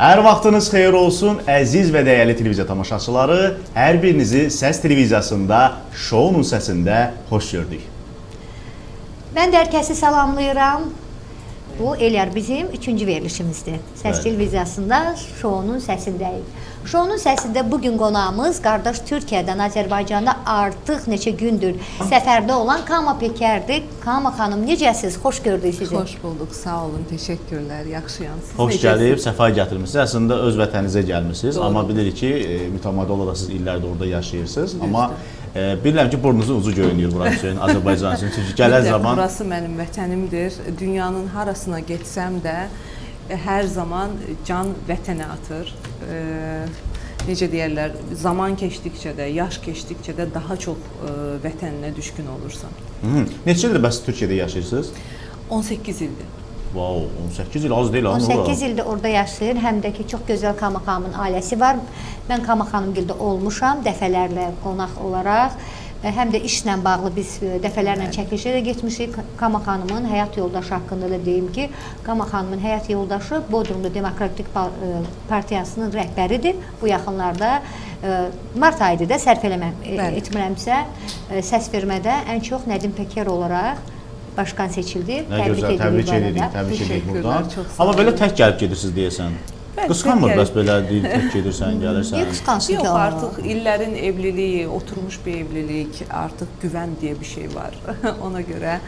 Hər vaxtınız xeyir olsun, əziz və dəyərli televiziya tamaşaçıları. Hər birinizi Səs televiziyasında, Şounun səsində xoş gördük. Mən də hər kəsi salamlayıram. Bu eləyər bizim 3-cü verilişimizdir. Səs televiziyasında Şounun səsindəyik. Şounun səsində bugün qonağımız qardaş Türkiyədən, Azərbaycanda artıq neçə gündür səfərdə olan Kama Pekərdir. Kama xanım, necəsiz? Xoş gördük sizi. Xoş bulduq, sağ olun, təşəkkürlər, yaxşıyam. Siz Xoş gəlib, səfa gətirmişsiniz. Əslində öz vətəninizə gəlmişsiniz. Doğru. Amma bilirik ki, mütəmadi olaraq siz illərdir orada yaşayırsınız. Amma bilirəm ki, burnunuzun ucu görünür burası üçün, Azərbaycan üçün. Çünki gələn zaman... Burası mənim vətənimdir. Dünyanın harasına getsəm də hər zaman can vətənə atır. Necə deyərlər, zaman keçdikcə də, yaş keçdikcə də daha çox vətəninə düşkün olursan. Neçə ildir bəs Türkiyədə yaşayırsınız? 18 ildir. Wow, 18 il az deyil. 18 ildir orada yaşayır. Həm də ki, çox gözəl Kama xanımın ailəsi var. Mən Kama xanımgildə olmuşam dəfələrlə qonaq olaraq. Həm də işlə bağlı biz dəfələrlə çəkilişə də getmişik. Kama xanımın həyat yoldaşı haqqında da deyim ki, Kama xanımın həyat yoldaşı Bodrumda Demokratik Partiyasının rəhbəridir. Bu yaxınlarda mart ayıdır da sərf etmirəmsə səs vermədə ən çox Nədim Pəkər olaraq başqan seçildi. Nə gözəl, təbrik edirik buradan. Amma belə tək gəlib gedirsiniz deyəsən. Qısqanmır bəs belə deyil, tək gedirsən, gəlirsən. Niyə qısqansın ki? Yox, artıq illərin evliliyi, oturmuş bir evlilik, artıq güvən deyə bir şey var. Ona görə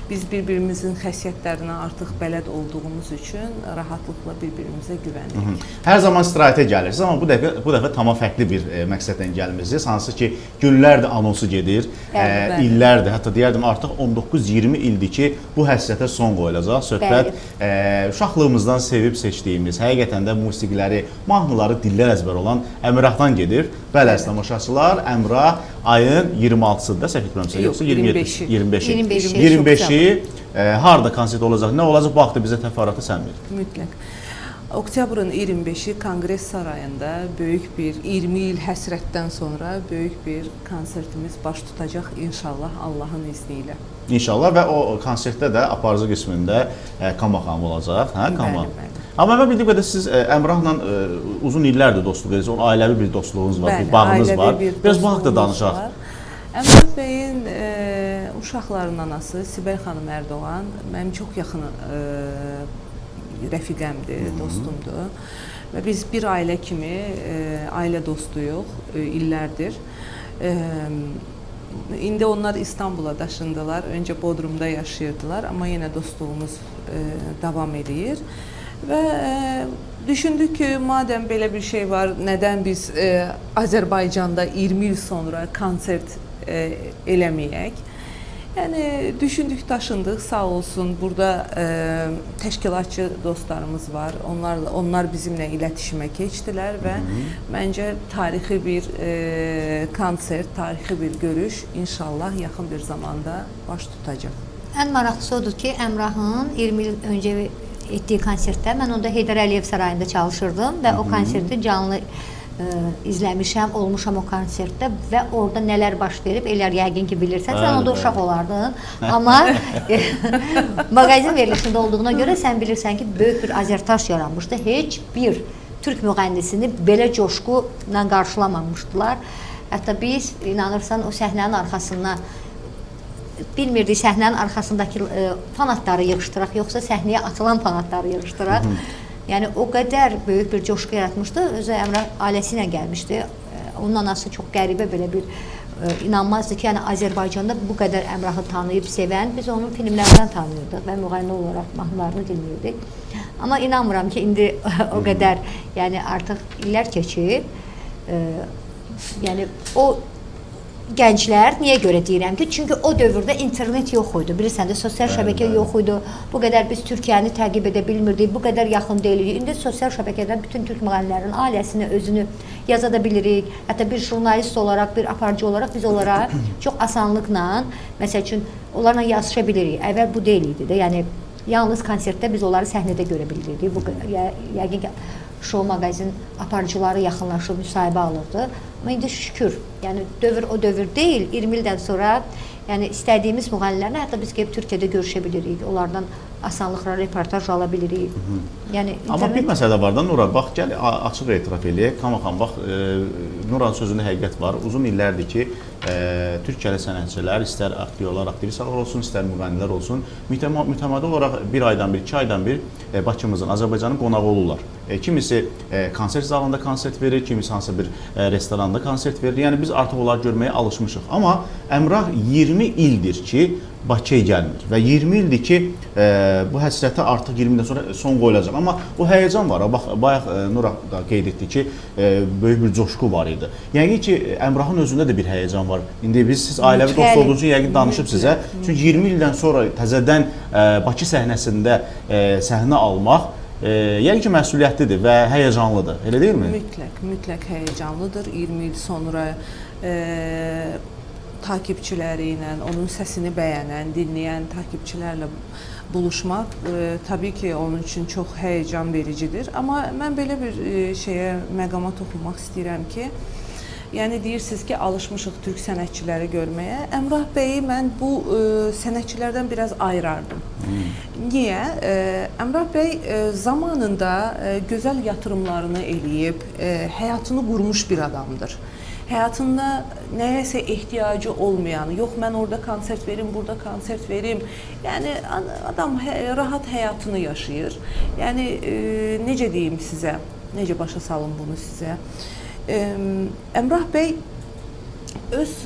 biz bir-birimizin xəssiyyətlərinə artıq bələd olduğumuz üçün rahatlıqla bir-birimizə güvənirik. Hər zaman istirahətə gəlirsiniz, amma bu dəfə tamam fərqli bir məqsədlə gəlmisiniz. Hansı ki, günlərdir anonsu gedir, illərdir, hətta deyərdim artıq 19-20 ildir ki, bu həssasiyətə son qoyulacaq. Söhbət uşaqlığımızdan sevib seçdiyimiz, həqiqətən də musiqiləri, mahnıları dillər əzbər olan Əmrahdan gedir. Bəli, əziz tamaşaçılar, Əmrah ayın 26-sında səhv etmirəmsə, yoxsa 25-i harda konsert olacaq, nə olacaq, bu haqda bizə təfərrüatı sən ver. Mütləq. Oktyabrın 25-i Konqres Sarayında böyük bir 20 il həsrətdən sonra böyük bir konsertimiz baş tutacaq inşallah Allahın izni ilə. İnşallah və o konsertdə də aparıcı qismində Kama xanım olacaq, hə, Kama? Bəli. Amma mən bildiyim qədər siz Əmrahla uzun illərdir dostluq edirsiniz, onun ailəvi bir dostluğunuz var, bir bağınız var. Biraz bu haqda danışaq. Əmrah bəyin uşaqlarının anası Sibel xanım Ərdoğan mənim çox yaxın rəfiqəmdir, dostumdur və biz bir ailə kimi ailə dostuyuq illərdir. İndi onlar İstanbula daşındılar, öncə Bodrumda yaşayırdılar, amma yenə dostluğumuz davam edir. Və düşündük ki, madəm belə bir şey var, nədən biz Azərbaycanda 20 il sonra konsert eləməyək? Yəni, düşündük, daşındıq, sağ olsun, burada təşkilatçı dostlarımız var, onlar bizimlə iletişimə keçdilər və məncə tarixi bir konsert, tarixi bir görüş inşallah yaxın bir zamanda baş tutacaq. Ən maraqlısı odur ki, Əmrahın 20 il öncə etdiyi konsertdə, mən onda Heydər Əliyev Sarayında çalışırdım və o konserti canlı izləmişəm, olmuşam o konsertdə və orada nələr baş verib, ellər yəqin ki bilirsən, sən onda uşaq olardın. Amma mağazin verilişində olduğuna görə sən bilirsən ki, böyük bir azertaj yaranmışdı. Heç bir türk müğənnisini belə coşqu ilə qarşılamamışdılar. Hətta biz, inanırsan, o səhnənin arxasından bilmirdik səhnənin arxasındakı fanatları yığışdıraq, yoxsa səhnəyə atılan fanatları yığışdıraq. Yəni, o qədər böyük bir coşqu yaratmışdı. Özü Əmrah ailəsi ilə gəlmişdi. Onun anası çox qəribə belə bir inanmazdı ki, yəni Azərbaycanda bu qədər Əmrahı tanıyıb, sevən, biz onun filmlərdən tanıyırdıq və müğənni olaraq mahnılarını dinləyirdik. Amma inanmıram ki, indi o qədər, yəni artıq illər keçib, yəni o gənclər, niyə görə deyirəm ki, çünki o dövrdə internet yox idi, bilirsən də, sosial şəbəkə yox idi, bu qədər biz Türkiyəni təqib edə bilmirdik, bu qədər yaxın deyilik. İndi sosial şəbəkədən bütün türk müğənnilərin ailəsini, özünü yaza da bilirik, hətta bir jurnalist olaraq, bir aparıcı olaraq biz onlara çox asanlıqla, məsəl üçün, onlarla yazışa bilirik. Əvvəl bu deyil idi də, yəni yalnız konsertdə biz onları səhnədə görə bilirdik. Bu yəqin ki, Şou mağazin aparıcıları yaxınlaşıb müsahibə alırdı. Amma indi şükür, yəni dövr o dövr deyil, 20 ildən sonra yəni istədiyimiz müğənnilərlə hətta biz gəlib Türkiyədə görüşə bilirik, onlardan asanlıqla reportaj ala bilirik. Yəni Amma bir məsələ var da Nura, bax gəl açıq etiraf eləyək. Kamaxan bax Nuranın sözündə həqiqət var. Uzun illərdir ki, Türkiyəli sənətçilər, istər aktyorlar, aktrisalar olsun, istər müğənnilər olsun, mütəmadi olaraq bir aydan bir, 2 aydan bir Bakımızın, Azərbaycanın qonağı olurlar. Kimisi konsert zalında konsert verir, kimisi hansısa bir restoranda konsert verir. Yəni biz artıq onları görməyə alışmışıq. Amma Əmrah 20 ildir ki, Bakıya gəlmir və 20 ildir ki, bu həsrətə artıq 20 ildən sonra son qoyulacaq. Amma o həyəcan var. Bax, bayaq Nura da qeyd etdi ki, böyük bir coşqu var idi. Yəqin ki, Əmrahın özündə də bir həyəcan var. İndi siz ailəvi dost olduğunuz üçün yəqin danışıb sizə. Çünki 20 ildən sonra təzədən Bakı səhnəsində səhnə almaq yəqin ki, məsuliyyətlidir və həyəcanlıdır. Elə deyilmi? Mütləq həyəcanlıdır. 20 il sonra takipçiləri ilə, onun səsini bəyənən, dinləyən takipçilərlə buluşmaq təbii ki, onun üçün çox həyəcan vericidir. Amma mən belə bir məqama toxunmaq istəyirəm ki, yəni deyirsiniz ki, alışmışıq türk sənətçiləri görməyə. Əmrah bəyi mən bu sənətçilərdən biraz ayırardım. Niyə? Əmrah bəy zamanında gözəl yatırımlarını eləyib, həyatını qurmuş bir adamdır. Həyatında nəyəsə ehtiyacı olmayan, yox mən orada konsert verim, burada konsert verim. Yəni adam rahat həyatını yaşayır. Yəni necə deyim sizə, necə başa salım bunu sizə? Əmrah bəy öz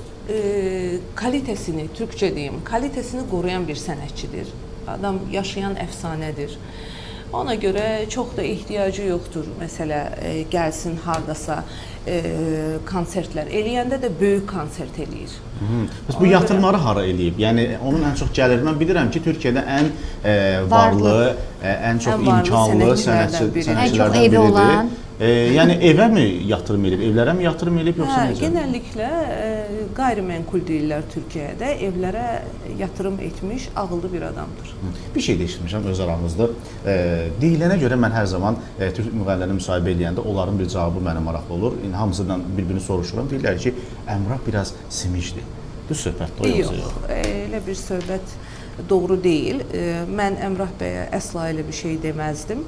kalitəsini, türkcə deyim, kalitəsini qoruyan bir sənətçidir. Adam yaşayan əfsanədir. Ona görə çox da ehtiyacı yoxdur. Məsələ gəlsin hardasa konsertlər eləyəndə də böyük konsert eləyir. Bəs bu yatırımları hara eləyib? Yəni onun ən çox gəlir. Mən bilirəm ki, Türkiyədə ən varlı, ən çox imkanlı sənətçilərdən biridir. Yəni evə mi yatırım edib, evlərə mi yatırım edib yoxsa necə? Genəlliklə qeyri-mənkul deyirlər Türkiyədə, evlərə yatırım etmiş ağıllı bir adamdır. Bir şey değiştirmişəm öz aramızda. Deyilənə görə mən hər zaman türk müğənnilərini müsahibə edəndə onların bir cavabı mənə maraqlı olur. Hamısından bir-birini soruşuram. Deyirlər ki, Əmrah biraz simicdir. Düz söhbət o yoxsa yox? Elə bir söhbət doğru deyil. Mən Əmrah bəyə əsla elə bir şey deməzdim.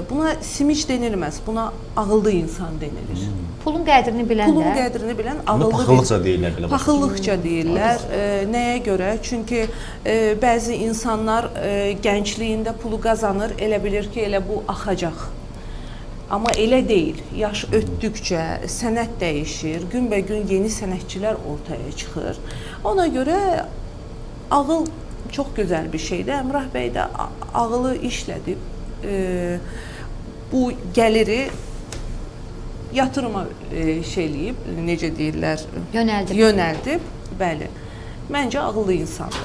Buna simic denilməz, buna ağıllı insan denilir. Pulun qədrini bilən də. Pulun qədrini bilən ağıllı bir... Paxıllıqca deyirlər belə. Paxıllıqca deyirlər. Nəyə görə? Çünki bəzi insanlar gəncliyində pulu qazanır, elə bilir ki, elə bu axacaq. Amma elə deyil. Yaş ötdükcə sənət dəyişir, günbəgün yeni sənətçilər ortaya çıxır. Ona görə ağıl çox gözəl bir şeydir. Əmrah bəy də ağılı işlədib, bu gəliri yatırıma eləyib, necə deyirlər, yönəldib, bəli. Məncə ağıllı insandır.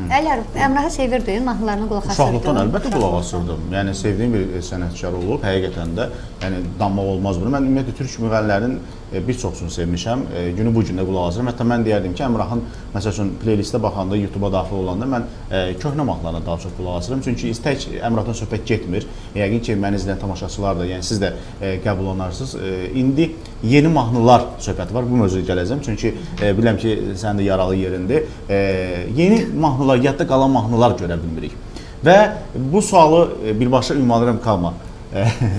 Əliyar, Əmrahı sevirdin, mahnılarına qulaq asırdın. Uşaqlıqdan əlbəttə qulaq asırdım. Yəni sevdiyim bir sənətkar olub, həqiqətən də yəni danmaq olmaz bunu. Mən ümumiyyətlə türk müğənnilərinin bir çoxsunu sevmişəm. Günü bu gündə qulaq asıram. Hətta mən deyərdim ki, Əmrahın məsəl üçün playlistə baxanda, YouTube-a daxil olanda mən köhnə mahnılarına daha çox qulaq asıram. Çünki tək Əmrahdan söhbət getmir. Yəqin ki, məni izləyən tamaşaçılar da, yəni siz də qəbul olunarsınız. İndi yeni mahnılar söhbəti var. Bu mövzuya gələcəm. Çünki bilirəm ki, sənin də yaralı yerindir. Yeni mahnılar, yadda qalan mahnılar görə bilmirik. Və bu sualı birbaşa ünvanlayıram, qalma.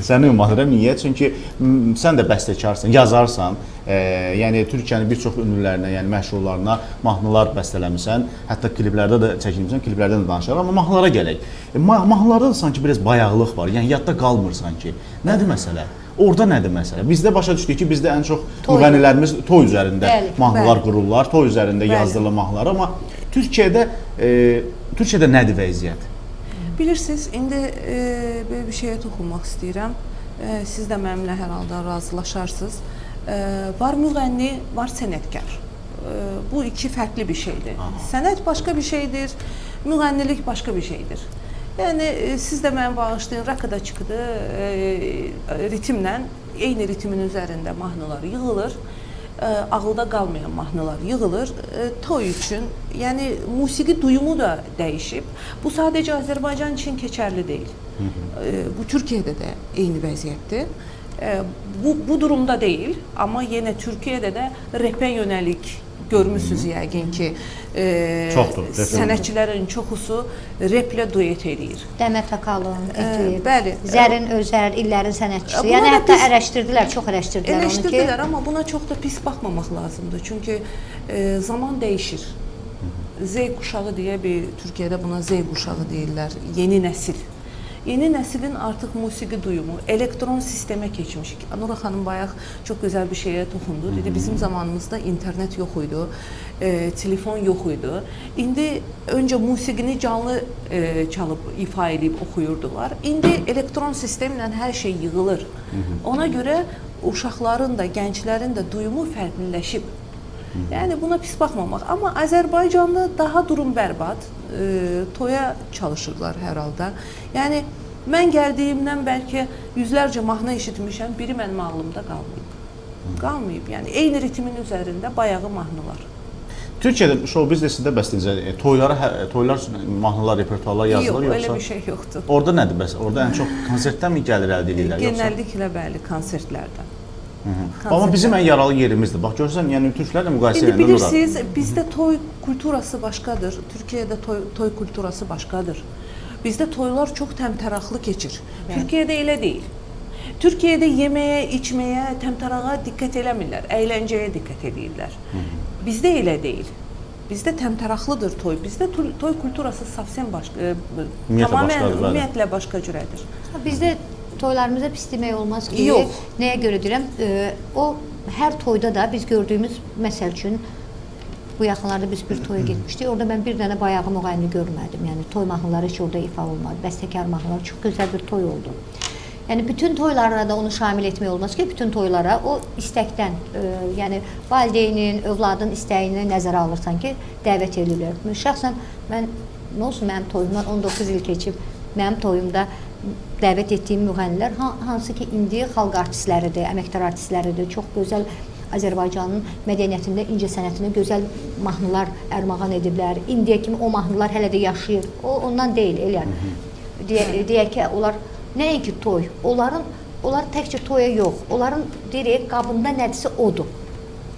Səni ünvanlayıram, niyə? Çünki sən də bəstəkarsan, yazarsan. Yəni Türkiyənin bir çox ünlülərinə, yəni məşhurlarına mahnılar bəstələmisən. Hətta kliplərdə də çəkilmişsən, kliplərdən də danışarıq. Amma mahnılara gələk. Mahnılarda da sanki biraz bayaqlıq var. Yəni yadda qalmır sanki. Nədir məsələ? Orada nədir məsələ? Bizdə başa düşdük ki, bizdə ən çox müğənnilərimiz toy üzərində mahnılar qururlar, toy üzərində yazdırılır mahnılar. Amma Türkiyədə nədir vəziyyət? Bilirsiniz, indi belə bir şeyə toxunmaq istəyirəm. Siz də mənimlə hər halda razılaşarsınız. Var müğənni, var sənətkar. Bu iki fərqli bir şeydir. Sənət başqa bir şeydir, müğənnilik başqa bir şeydir. Yəni, siz də mənə bağışlayın, rakıda çıxdı, ritmlə, eyni ritmin üzərində mahnılar yığılır, ağılda qalmayan mahnılar yığılır, toy üçün, yəni musiqi duyumu da dəyişib. Bu sadəcə Azərbaycan üçün keçərli deyil. Bu Türkiyədə də eyni vəziyyətdir. Bu durumda deyil, amma yenə Türkiyədə də rapə yönəlik görmüsünüz yəqin ki, Çoxdur, sənətçilərin çoxusu replə duet eləyir. Dəmət Akalın, Etiv, bəli. Zərin Özər, illərin sənətçisi. Buna Yəni da hətta biz- ərəşdirdilər, çox ərəşdirdilər onu ki. Eleştirdilər, amma buna çox da pis baxmamaq lazımdır. Çünki zaman dəyişir. Z kuşağı deyə bir Türkiyədə buna Z kuşağı deyirlər, yeni nəsil. Yeni nəslin artıq musiqi duyumu, elektron sistemə keçmişik. Nura xanım bayaq çox gözəl bir şeyə toxundu. Dedi, bizim zamanımızda internet yox idi, telefon yox idi. İndi öncə musiqini canlı çalıb, ifa edib oxuyurdular. İndi elektron sistemlə hər şey yığılır. Ona görə uşaqların da, gənclərin də duyumu fərqliləşib. Yəni buna pis baxmamaq. Amma Azərbaycanda daha durum bərbad. Toya çalışırlar hər halda. Yəni mən gəldiyimdən bəlkə yüzlərcə mahnı eşitmişəm, biri mənim ağlımda qalmayıb. Qalmayıb. Yəni eyni ritmin üzərində bayağı mahnılar. Türkiyədə şou biznesində bəs necə toylar üçün mahnılar, repertuarlar yazılır Yox, yoxsa? elə bir şey yoxdur. Orada nədir bəs? Orada ən çox konsertdən mi gəlir əldə edirlər yoxsa? Genəlliklə bəli, konsertlərdən. Amma bizim ən yaralı yerimizdir. Bax görürsən, yəni türklərlə müqayisə İndi edəndə bilirsiniz, bizdə toy kulturası başqadır. Türkiyədə toy kulturası başqadır. Bizdə toylar çox təmtəraqlı keçir. Türkiyədə elə deyil. Türkiyədə yeməyə, içməyə, təmtərağa diqqət eləmirlər, əyləncəyə diqqət edirlər. Bizdə elə deyil. Bizdə təmtəraqlıdır toy. Bizdə toy kulturası savsem başqa, tamamilə ümumiyyətlə başqa cürədir. Bizdə toylarımıza pis demək olmaz ki, Yox. Nəyə görə deyirəm? O hər toyda da biz gördüyümüz, məsəl üçün bu yaxınlarda biz bir toya getmişdik. Orada mən bir dənə bayağı müğənni görmədim. Yəni toy mahnıları heç orada ifa olmadı. Bəstəkar mahnıları çox gözəl bir toy oldu. Yəni bütün toylara da onu şamil etmək olmaz ki, bütün toylara o istəkdən, yəni valideynin, övladın istəyini nəzərə alırsan ki, dəvət edirlər. Şəxsən mən nə olsun mənim toyumdan 19 il keçib, mənim toyumda dəvət etdiyim müğənnilər hansı ki indi xalq artistləridir, əməkdar artistləridir, çox gözəl Azərbaycanın mədəniyyətində, incə sənətində gözəl mahnılar ərmağan ediblər. İndiyə kimi o mahnılar hələ də yaşayır. O ondan deyil, elə. Deyək ki, onlar nəinki toy, onlar təkcə toya yox, onların deyək qabında nədirsə odur.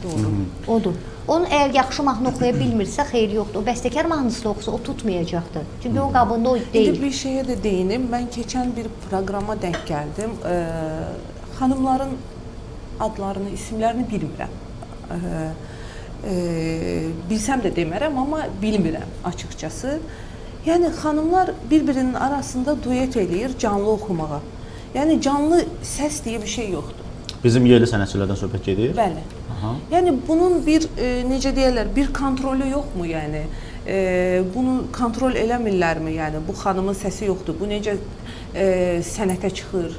Doğru. Odur. Onun əgər yaxşı mahnı oxuya bilmirsə, xeyir yoxdur. O bəstəkar mahnısı oxusa, o tutmayacaqdır. Çünki o qabında o deyil. İndi bir şeyə də deyinim. Mən keçən bir proqrama denk gəldim. Xanımların adlarını, isimlərini bilmirəm. Bilsəm də demərəm, amma bilmirəm açıqcası. Yəni xanımlar bir-birinin arasında duet eləyir canlı oxumağa. Yəni canlı səs deyə bir şey yoxdur. Bizim yerli sənətçilərdən söhbət gedir. Bəli. Aha. Yəni bunun bir necə deyirlər, bir kontrolü yoxmu yəni? Bunu kontrol eləmirlərmi? Yəni bu xanımın səsi yoxdur. Bu necə sənətə çıxır?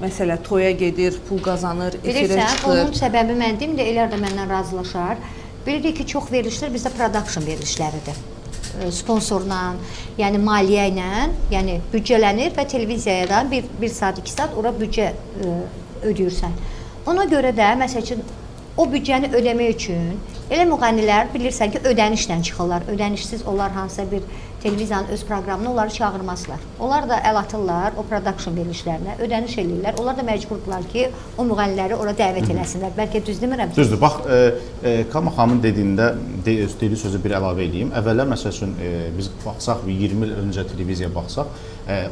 Məsələ toya gedir, pul qazanır, efirə çıxır. Onun səbəbi mən deyim də elə də məndən razılaşar. Bilirik ki, çox verilişlər bizdə production verilişləridir. Sponsorla, yəni maliyyə ilə, yəni büdcələnir və televiziyadan bir saat, 2 saat ora büdcə ödəyirsən. Ona görə də məsəl üçün o büdcəni ödəmək üçün elə müğənnilər bilirsən ki, ödənişlə çıxırlar. Ödənişsiz onlar hansısa bir televiziyanın öz proqramına onları çağırmazlar. Onlar da əl atırlar o production verilişlərinə, ödəniş eləyirlər. Onlar da məcburdular ki, o müğənniləri ora dəvət eləsinlər. Bəlkə düz demirəm. Düzdür. Bax, Kama xanımın dediyində dediyi sözü bir əlavə edeyim. Əvvəllər məsəl üçün biz baxsaq 20 il öncə televiziyaya baxsaq,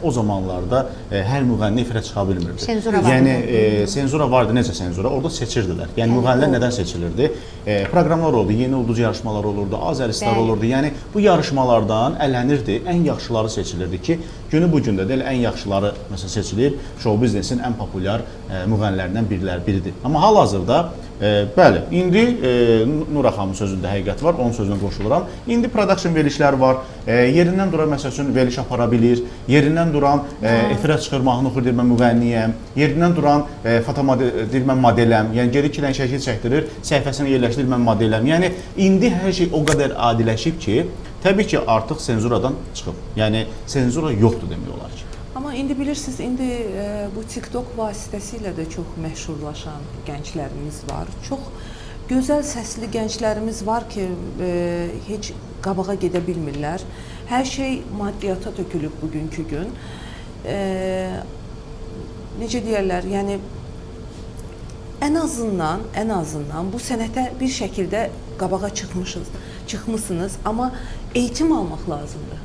o zamanlarda hər müğənni efirə çıxa bilmirdi. Senzura vardı. Yəni senzura vardı, necə senzura? Orada seçirdilər. Yəni müğənnilər nədən seçilirdi? Proqramlar oldu, yeni ulduz yarışmaları olurdu, Azəristlər olurdu. Yəni bu yarışmalardan ələnirdi, ən yaxşıları seçilirdi ki, günü bu gündə də elə ən yaxşıları məsələn seçilib, şou biznesin ən populyar müğənnilərindən biridir. Amma hal-hazırda bəli, indi Nura xanımın sözündə həqiqət var, onun sözünə qoşuluram. İndi production verilişlər var. Yerindən duran məsəl üçün veriliş apara bilir. Yerindən duran efirə çıxır, mahnı oxuyur, deyir mən müğənniyəm. Yerindən duran fotomodel, deyir mən modeləm. Yəni geri kilən şəkil çəkdirir, səhifəsinə yerləşdirir, mən modeləm. Yəni indi hər şey o qədər adiləşib ki, təbii ki, artıq senzuradan çıxıb. Yəni senzura yoxdur demək olar ki. Amma indi bilirsiniz, indi bu TikTok vasitəsilə də çox məşhurlaşan gənclərimiz var. Çox gözəl səsli gənclərimiz var ki, heç qabağa gedə bilmirlər. Hər şey maddiyata tökülüb bugünkü gün. Necə deyərlər, yəni ən azından bu sənətə bir şəkildə qabağa çıxmısınız, amma eğitim almaq lazımdır.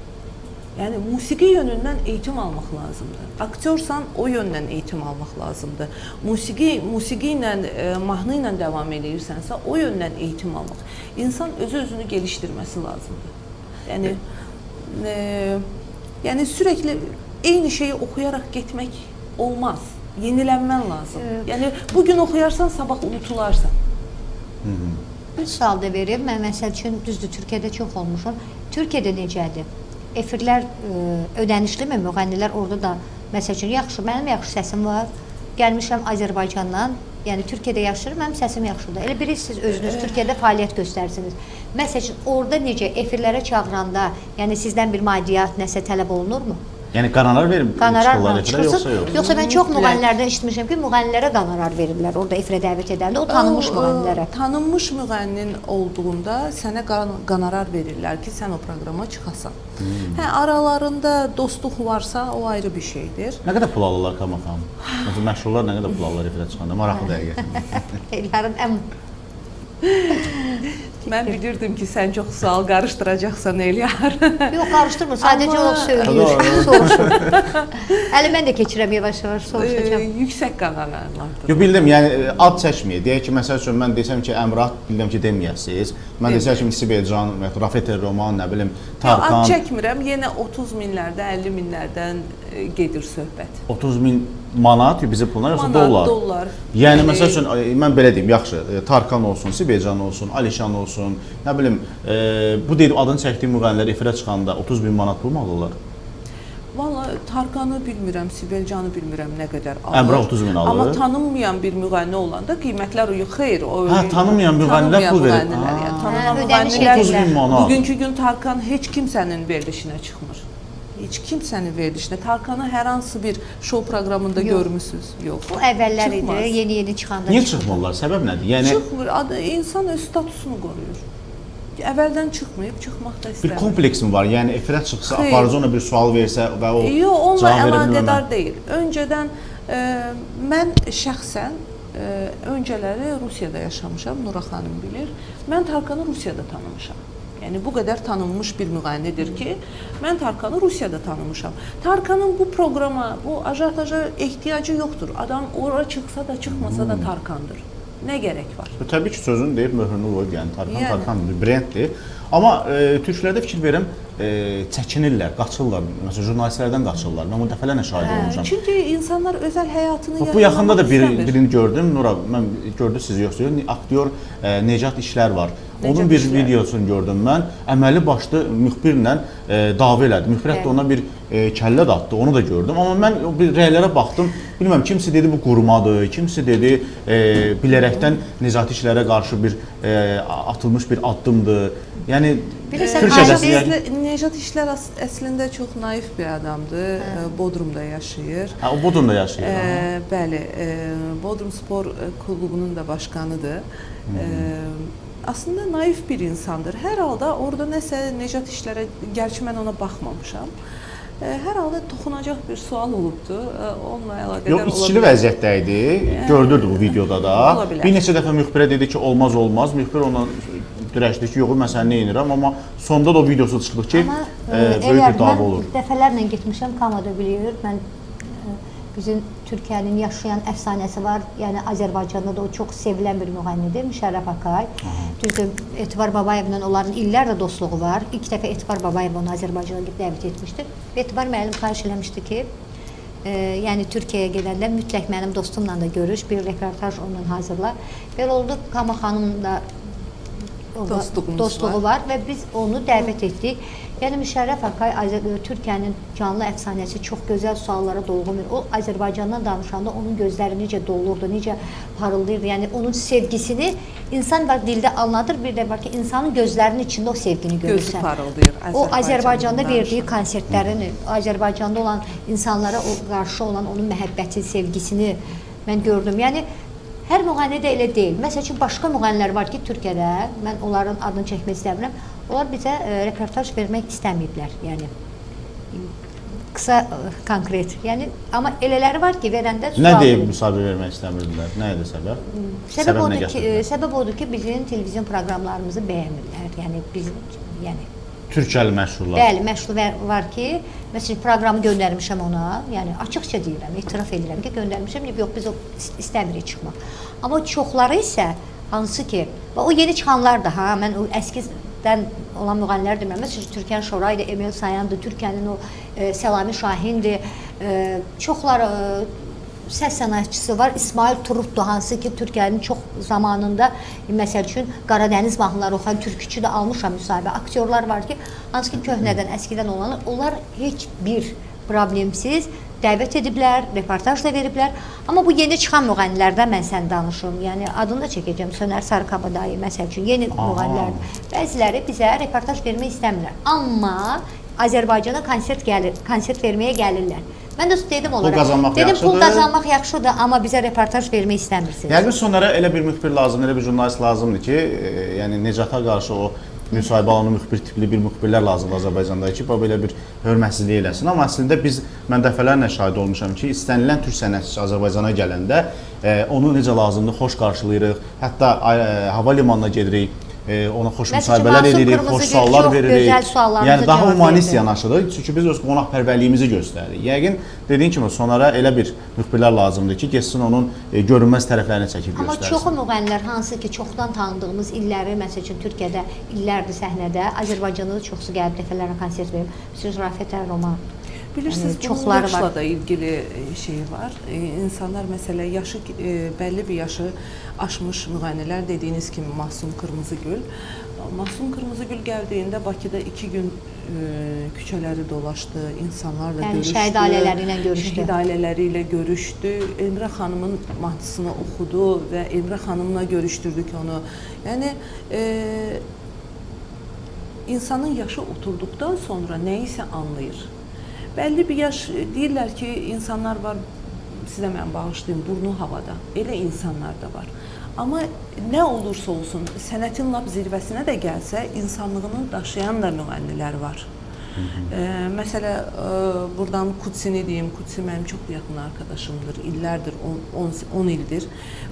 Yəni musiqi yönündən eğitim almaq lazımdır. Aktyorsan o yöndən eğitim almaq lazımdır. Musiqi ilə, mahnı ilə davam edirsənsə o yöndən eğitim almaq. İnsan özünü gelişdirməsi lazımdır. Yəni sürekli eyni şeyi oxuyaraq getmək olmaz. Yenilənmən lazım. Yəni bugün oxuyarsan sabah unutularsan. Bir sual da verim. Mən məsəl üçün düzdür Türkiyədə çox olmuşam. Türkiyədə necədir? Efirlər ödənişlimi? Müğənnilər orada da məsəl üçün yaxşı, mənim yaxşı səsim var. Gəlmişəm Azərbaycandan, yəni Türkiyədə yaşayıram, mənim səsim yaxşıdır. Elə biri siz özünüz Türkiyədə fəaliyyət göstərsiniz. Məsəl üçün orada necə efirlərə çağıranda, yəni sizdən bir maddiyyat nəsə tələb olunurmu? Yəni qonorar verib çıxırlar efirə yoxsa yox? Yoxsa mən çox müğənnilərdən eşitmişəm ki, müğənnilərə qonorar verirlər orada efirə dəvət edəndə, o tanınmış müğənnilərə. Tanınmış müğənnin olduğunda sənə qonorar verirlər ki, sən o proqrama çıxasan. Aralarında dostluq varsa, o ayrı bir şeydir. Nə qədər pul alırlar Kamal xanım? Məsələn, məşhurlar nə qədər pul alırlar efirə çıxanda? Maraqlı dəqiqətən. Ellərin ən... Mən bilirdim ki, sən çox sual qarışdıracaqsan Eliyar. Yox, qarışdırmır, sadəcə o söylüyor, soruşur. Əli mən də keçirəm yavaş-yavaş, soruşacağım. Yüksək qonorarlardır. Yox, bildim, yəni ad çəkməyə. Deyək ki, məsəl üçün mən desəm ki, Əmrah, bildim ki, deməyəsiniz. Mən desəm ki, Sibelcan, Rafet Roman, nə bilim, Tarkan. Ad çəkmirəm, yenə 30 minlərdən, 50 minlərdən gedir söhbət. 30 min manat bizim pullar yoxsa dollar? Dollar. Yəni məsəl üçün mən belə deyim, yaxşı, Tarkan olsun, Sibelcan olsun, Alişan olsun, nə bilim, bu deyim adını çəkdiyim müğənnilər efirə çıxanda 30 bin manat pul mu alırlar? Valla Tarkanı bilmirəm, Sibelcanı bilmirəm nə qədər alır. Əmrah 30 bin alır. Amma tanınmayan bir müğənni olanda qiymətlər xeyr. Tanınmayan müğənnilər pul verir. Tanınan müğənnilər 30 bin manat. Bugünkü gün Tarkan heç kimsənin verilişinə çıxmır. Heç kimsənin verilişinə. Tarkanı hər hansı bir şou proqramında görmüsünüz? Yox. Bu əvvəllər idi, yeni-yeni çıxanda. Niyə çıxmırlar? Səbəb nədir? Yəni çıxmır. İnsan öz statusunu qoruyur. Əvvəldən çıxmayıb, çıxmaq da istəmir. Bir kompleks mi var? Yəni efirə çıxsa, aparıcı ona bir sual versə və o yox, onunla əlaqədar deyil. Öncədən mən şəxsən öncələri Rusiyada yaşamışam, Nura xanım bilir. Mən Tarkanı Rusiyada tanımışam. Yəni bu qədər tanınmış bir müğənnidir ki, mən Tarkanı Rusiyada tanımışam. Tarkanın bu proqrama, bu ajantaja ehtiyacı yoxdur. Adam ora çıxsa da, çıxmasa da Tarkandır. Nə gərək var? Təbii ki, sözün deyib möhrünü qoyub, yəni Tarkan bir brenddir. Amma türklərdə fikir verim, çəkinirlər, qaçırlar. Məsələn, jurnalistlərdən qaçırlar. Mən bu dəfələrlə şahid olmuşam. Çünki insanlar özəl həyatını yaşamaq. Bu yaxında da birini gördüm. Nura, mən gördü sizi yoxsa yox. Aktyor Necat İşlər var. Onun bir videosunu gördüm mən. Əməli başlı müxbirlə dava elədi. Müxbir hətta ona bir kəllə də atdı, onu da gördüm. Amma mən bir rəylərə baxdım. Bilməm, kimisi dedi bu qurmadır, kimisi dedi bilərəkdən Necat İşlərə qarşı bir atılmış bir addımdır. Yəni Necat İşlər əslində çox naif bir adamdır. Bodrumda yaşayır. O Bodrumda yaşayır. Bəli, Bodrum Spor Klubunun da başqanıdır. Aslında naif bir insandır. Hər halda orada nəsə Necat İşlərə, gerçi mən ona baxmamışam. Hər halda toxunacaq bir sual olubdu. Onunla əlaqədar olabilir. Yox, içkili vəziyyətdə idi. Gördürdü bu videoda da. Bir neçə dəfə müxbirə dedi ki, olmaz. Müxbir ona dirəşdi ki, yox, mən səni nə edirəm. Amma sonda da o videosu çıxdı ki, böyük bir dava olur. Mən dəfələrlə getmişəm, Kamada bilir. Mən bizim Türkiyənin yaşayan əfsanəsi var. Yəni Azərbaycanda da o çox sevilən bir müğənnidir, Müşərrəf Akay. Düzdür, Etibar Babayevlə onların illərlə dostluğu var. İlk dəfə Etibar Babayev onu Azərbaycana dəvət etmişdir. Etibar müəllim xahiş eləmişdi ki, yəni Türkiyəyə gedəndə mütləq mənim dostumla da görüş, bir reportaj onunla hazırla. Belə oldu, Kama xanımla dostluğu var və biz onu dəvət etdik. Yəni Müşərrəf Akay Türkiyənin canlı əfsanəsi, çox gözəl suallara dolğun. O Azərbaycandan danışanda onun gözləri necə dolurdu, necə parıldayırdı. Yəni onun sevgisini insan var dildə anladır, bir də var ki, insanın gözlərinin içində o sevgini görürsən. Gözü parıldayır. O Azərbaycanda verdiyi konsertlərin, Azərbaycanda olan insanlara qarşı olan onun məhəbbəti, sevgisini mən gördüm. Yəni hər müğənni də elə deyil. Məsəl üçün başqa müğənnilər var ki, Türkiyədə, mən onların adını çəkmək istəmirəm. Onlar bizə reportaj vermək istəməyiblər. Yəni qısa, konkret. Yəni amma elələri var ki, verəndə Nə sual deyib verir. müsahibə vermək istəmirdilər? Nə idi səbəb? Səbəb nə odur ki, gətirdi? səbəb odur ki, bizim televizyon proqramlarımızı bəyənmirlər. Yəni biz Türkəli məşhurlar. bəli, məşhur var ki, məsələn proqramı göndərmişəm ona. Yəni açıqca deyirəm, etiraf edirəm ki, göndərmişəm. Yox, biz o istəmirik çıxmaq. Amma çoxları isə hansı ki, o yeni çıxanlar da ha, mən o əskidən olan müğənnilər demirəm. Məsələn, Türkan Şoraydı, Emel Sayandı, Türkənin o Səlami Şahindi, çoxları səs sənətçisi var. İsmail Turutdu, hansı ki, Türkiyənin çox zamanında, məsəl üçün, Qaradəniz mahnıları oxuyan türküçü də almışam müsahibə. Aktyorlar var ki, hansı ki, köhnədən, əskidən olanlar, onlar heç bir problemsiz dəvət ediblər, reportaj da veriblər. Amma bu yeni çıxan müğənnilərdən mən sən danışım. Yəni, adını da çəkəcəm. Sönər Sarıkabadayı, məsəl üçün, yeni müğənnilərdir. Bəziləri bizə reportaj vermək istəmirlər. Amma Azərbaycana konsert verməyə gəlirlər. Mən də dedim onlara, pul qazanmaq yaxşıdır, amma bizə reportaj vermək istəmirsiniz. Yəqin sonlara elə bir müxbir lazımdır, elə bir jurnalist lazımdır ki, yəni Necata qarşı o müsahibə alanı müxbir tipli bir müxbirlər lazımdır Azərbaycanda ki, belə bir hörmətsizlik eləsin. Amma əslində mən dəfələrlə şahid olmuşam ki, istənilən türk sənətçisi Azərbaycana gələndə onu necə lazımdır, xoş qarşılayırıq. Hətta hava limanına gedirik, ona xoş müsahibələr edirik, xoş suallar veririk. Yəni daha humanist yanaşırıq. Çünki biz öz qonaqpərvərliyimizi göstəririk. Yəqin dediyin kimi sonlara elə bir müxbirlər lazımdır ki, getsin onun görünməz tərəflərini çəkib göstərsin. Amma çoxu müğənnilər hansı ki, çoxdan tanıdığımız illəri, məsəl üçün Türkiyədə illərdir səhnədə, Azərbaycanda da çoxsu gəlib dəfələrlə konsert verib. Siz Rafet Roman. Bilirsiniz, bunun yaşla da ilgili şey var. İnsanlar məsələ yaşı, bəlli bir yaşı aşmış müğənnilər, dediyiniz kimi Mahsum Qırmızıgül. Mahsum Qırmızıgül gəldiyində Bakıda 2 gün küçələri dolaşdı, insanlarla görüşdü. Şəhid ailələri ilə görüşdü. Şəhid ailələri ilə görüşdü. Emrə xanımın mahnısını oxudu və Emrə xanımla görüşdürdük onu. Yəni, insanın yaşı oturduqdan sonra nəyisə anlayır. Bəlli bir yaş, deyirlər ki, insanlar var, sizə mən bağışlayayım, burnu havada. Elə insanlar da var. Amma nə olursa olsun, sənətin lap zirvəsinə də gəlsə, insanlığını daşıyan da müğənnilər var. Məsələ, buradan Kutsini deyim, Kutsi mənim çox yaxın arkadaşımdır, illərdir, 10 ildir.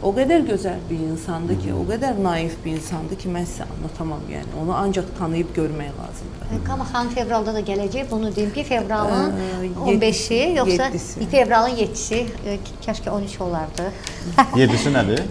O qədər gözəl bir insandır ki, o qədər naif bir insandır ki, mən sizə anlatamam, yəni, onu ancaq tanıyıb görmək lazımdır. Kama xanım fevralda da gələcək, bunu deyim ki, fevralın 15-i, yoxsa fevralın 7-si, kəşkə 13 olardı. 7-si nədir?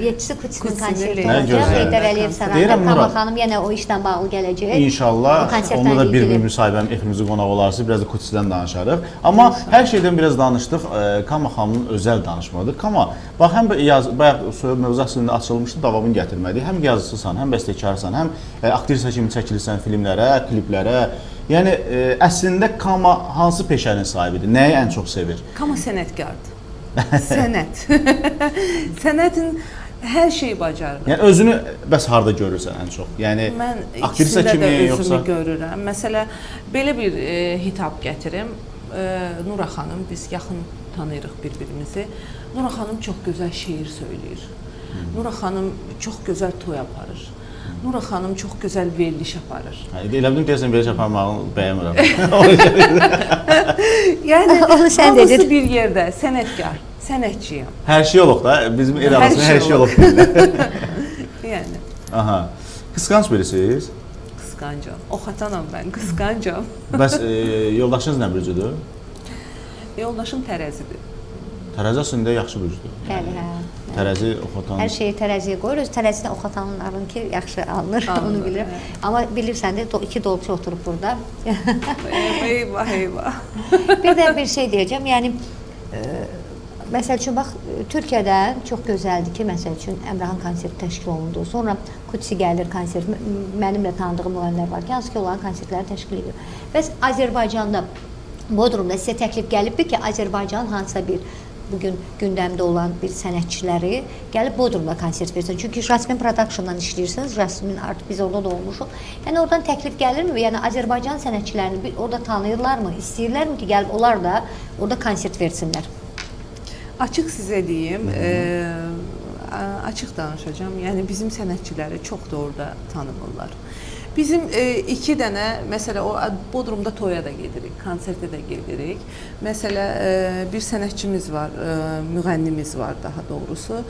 7-si Kutsinin konserti olacaq, Heydər Əliyev sarayında. Kama xanım yenə o işdən bağlı gələcək. İnşallah, onda da bir müsahibəm efimizin qonağı olarsınız, biraz da Kutsidən danışarıq. Amma hər şeydən biraz danışdıq, Kama xanımın özəl danışmadır. Kama, bax, həm bayaq mövzu əslində açılmışdı, davamını gətirmədik. Həm yazıcısan, həm bəstəkarsan, həm aktrisa kimi çəkilirsən filmlərə, kliplərə. Yəni, əslində Kama hansı peşənin sahibidir? Nəyi ən çox sevir? Kama sənətkardır. Sənət. Sənətin hər şeyi bacarır. Yəni, özünü bəs harada görürsən ən çox? Yəni, aktrisa kimi, yoxsa? Mən özümü görürəm. Məsələ, belə bir hitap gətirim. Nura xanım, biz yaxın tanıyırıq bir-birimizi. Nura xanım çox gözəl şeir söyləyir. Nura xanım çox gözəl toy aparır. Nura xanım çox gözəl veriliş aparır. Elə bildim deyəsən, veriliş aparmağını bəyəmirəm. Yəni, hamısı bir yerdə, sənətkar, sənətçiyəm. Hər şey olub da, bizim el arasında hər şey olub. Yəni. Aha. Qısqanc birisiniz? Qısqancam. Oxatanam mən, qısqancam. Bəs yoldaşınız nə bürcüdür? Yoldaşım tərəzidir. Tərəzi əslində yaxşı bürcüdür. Bəli, hə. Tərəzi oxatan. Hər şeyi tərəziyə qoyuruz. Tərəzidən oxatanların ki, yaxşı alınır, onu bilirəm. Amma bilirsən də, 2 dolçu oturub burada. Eyvah, eyvah. Bir də bir şey deyəcəm, yəni, məsəl üçün, bax, Türkiyədən çox gözəldir ki, məsəl üçün, Əmrahan konserti təşkil olundu. Sonra Kutsi gəlir konsert, mənimlə tanıdığım müğənnilər var ki, hansı ki, onların konsertləri təşkil edir. Bəs Azərbaycanda, Bodrumda sizə təklif gəlibdir ki, Azərbaycanın hansısa bir bugün gündəmdə olan bir sənətçiləri gəlib Bodrumda konsert versin. Çünki Jasmin Production'dan işləyirsiniz, Jasmin artıq biz orada da olmuşuq. Yəni oradan təklif gəlirmi? Yəni Azərbaycan sənətçilərini orada tanıyırlarmı? İstəyirlərmi ki, gəlib onlar da orada konsert versinlər? Açıq sizə deyim, açıq danışacağım. Yəni bizim sənətçiləri çox da orada tanımırlar. Bizim 2 dənə, məsələ o Bodrumda toya da gedirik, konsertə də gedirik. Məsələ bir sənətçimiz var, müğənnimiz var daha doğrusu.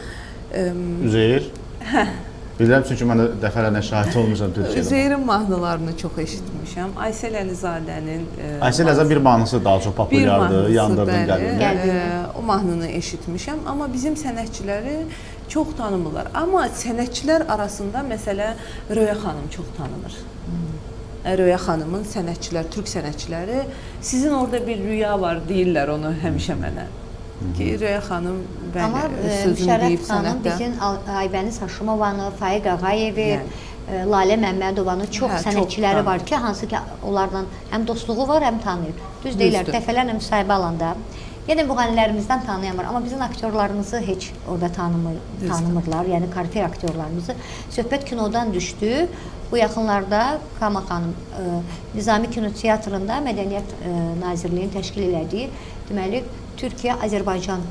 Üzeyir? Hə. Bilirəm, çünki mən də dəfələrlə şahid olmuşam Türkiyədə. Üzeyrin mahnılarını çox eşitmişəm. Aysel Əlizadənin Aysel Əlizadənin bir mahnısı daha çox populyardır, Yandırdın qəlbimi. O mahnını eşitmişəm, amma bizim sənətçiləri çox tanımırlar. Amma sənətçilər arasında məsələ Röya xanım çox tanınır. Röya xanımın sənətçilər, türk sənətçiləri sizin orada bir rüya var deyirlər onu həmişə mənə. Ki Röya xanım amma Müşərrəf xanım bizim Aybəniz Haşimovanı, Faiq Ağayevi, Lalə Məmmədovanı çox sənətçiləri var ki, hansı ki onlardan həm dostluğu var, həm tanıyır. Düz deyirlər, dəfələrlə müsahibə alanda yenə müğənnilərimizdən tanıyamır, amma bizim aktyorlarımızı heç orada tanımırlar, yəni kariyer aktyorlarımızı. Söhbət kinodan düşdü. Bu yaxınlarda Kama xanım Nizami Kino Teatrında Mədəniyyət Nazirliyinin təşkil elədiyi, deməli, Azərbaycanda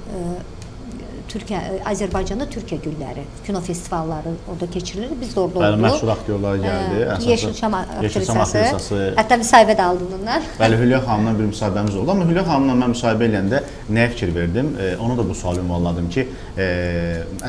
Türkiyə günləri, kino festivalları orada keçirilir. Biz də orada olduq. Bəli, məşhur aktyorlar gəldi. Yeşilçam aktrisası. Hətta müsahibə də aldım bundan. Bəli, Hülya xanımla bir müsahibəmiz oldu. Amma Hülya xanımla mən müsahibə eləyəndə nəyə fikir verdim? Ona da bu sualı ünvanladım ki,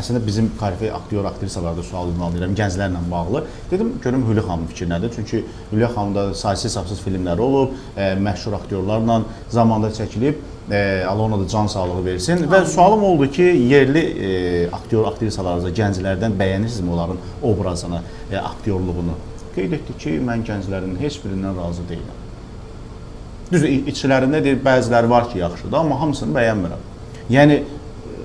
əslində bizim kalifiyə aktyor, aktrisalarda sual ünvanlayıram, gənclərlə bağlı. Dedim, görüm Hülya xanımın fikri nədir? Çünki Hülya xanımda saysız-hesabsız filmləri olub, məşhur aktyorlarla zamanda çəkilib. Allah ona da can sağlığı versin. Və sualım oldu ki, yerli aktyor, aktrisalarınızda gənclərdən bəyənirsinizmi onların obrazını, aktyorluğunu? Qeyd etdi ki, mən gənclərin heç birindən razı deyiləm. Düzdür, içlərində deyir, bəziləri var ki, yaxşıdır, amma hamısını bəyənmirəm. Yəni,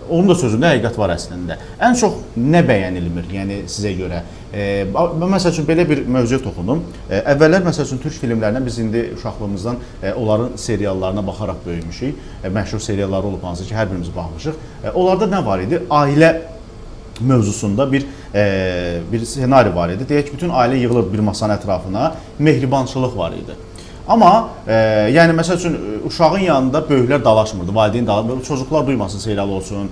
onun da sözündə həqiqət var əslində. Ən çox nə bəyənilmir, yəni sizə görə? Məsəl üçün, belə bir mövzuya toxundum. Əvvəllər, məsəl üçün, türk filmlərinə biz indi uşaqlığımızdan onların seriallarına baxaraq böyümüşük. Məşhur serialları olub hansı ki, hər birimiz baxmışıq. Onlarda nə var idi? Ailə mövzusunda bir senari var idi. Deyək ki, bütün ailə yığılır bir masanın ətrafına, mehribançılıq var idi. Amma, yəni, məsəl üçün, uşağın yanında böyüklər dalaşmırdı, valideyn dalaşmırdı, çocuklar duymasın serial olsun,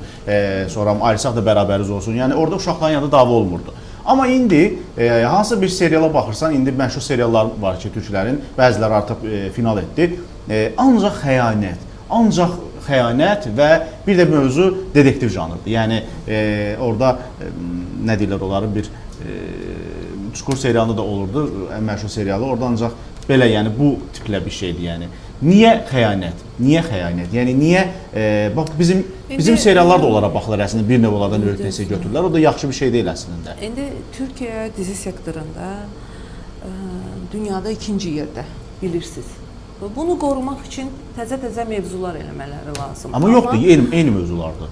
sonra ayrısaq da bərabəriz olsun, yəni orada uşaqların yanında dava olmurdu. Amma indi hansı bir seriala baxırsan, indi məşhur seriallar var ki, türklərin, bəziləri artıq final etdi, ancaq xəyanət və bir də mövzu dedektiv janrıdır. Yəni, orada, nə deyirlər onları, bir Çukur serialında da olurdu, ən məşhur serialı, orada ancaq belə, yəni bu tiplə bir şeydir, yəni. Niyə xəyanət? Niyə xəyanət? Yəni niyə bax bizim seriallar da onlara baxılır əslində, bir növ onlardan öyrətməsi götürürlər. O da yaxşı bir şey deyil əslində. İndi Türkiyə dizi sektorunda dünyada 2-ci yerdə, bilirsiniz. Bunu qorumaq üçün təzə mövzular eləmələri lazımdır. Amma yoxdur, eyni mövzulardır.